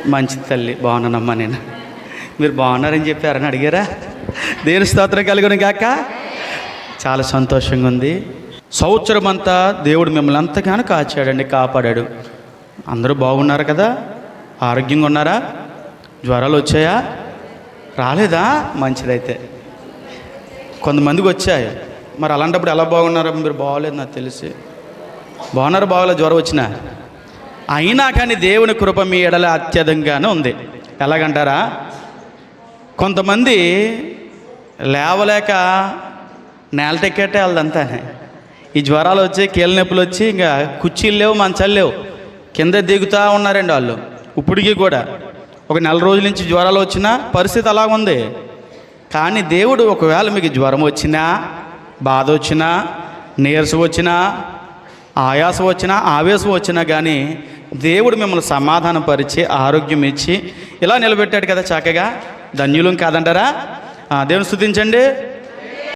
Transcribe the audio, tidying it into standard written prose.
మంచి తల్లి, బాగున్నానమ్మా. నేను మీరు బాగున్నారని చెప్పారని అడిగారా? దేవుని స్తోత్రం కలుగును గాక. చాలా సంతోషంగా ఉంది. సంవత్సరం అంతా దేవుడు మిమ్మల్ని అంతగానో కాచాడండి, కాపాడాడు. అందరూ బాగున్నారు కదా? ఆరోగ్యంగా ఉన్నారా? జ్వరాలు వచ్చాయా? రాలేదా? మంచిదైతే. కొంతమందికి వచ్చాయి. మరి అలాంటప్పుడు ఎలా బాగున్నారో? మీరు బాగోలేదు నాకు తెలిసి. బాగున్నారు, బాగోలేదు, జ్వరం వచ్చినా. అయినా కానీ దేవుని కృప మీ ఎడల అత్యధికంగానే ఉంది. ఎలాగంటారా? కొంతమంది లేవలేక నేలటెక్కేటే వాళ్ళంతానే. ఈ జ్వరాలు వచ్చి, కీళ్ళ నొప్పులు వచ్చి, ఇంకా కుర్చీలు లేవు, మంచాలు లేవు, కింద దిగుతూ ఉన్నారండి వాళ్ళు. ఇప్పటికీ కూడా ఒక నెల రోజుల నుంచి జ్వరాలు వచ్చినా పరిస్థితి అలాగ ఉంది. కానీ దేవుడు ఒకవేళ మీకు జ్వరం వచ్చినా, బాధ వచ్చినా, నీరసం వచ్చినా, ఆయాసం వచ్చినా, ఆవేశం వచ్చినా కానీ దేవుడు మిమ్మల్ని సమాధానపరిచి ఆరోగ్యం ఇచ్చి ఇలా నిలబెట్టాడు కదా చక్కగా. ధన్యులం కాదంటారా? దేవుని స్తుతించండి.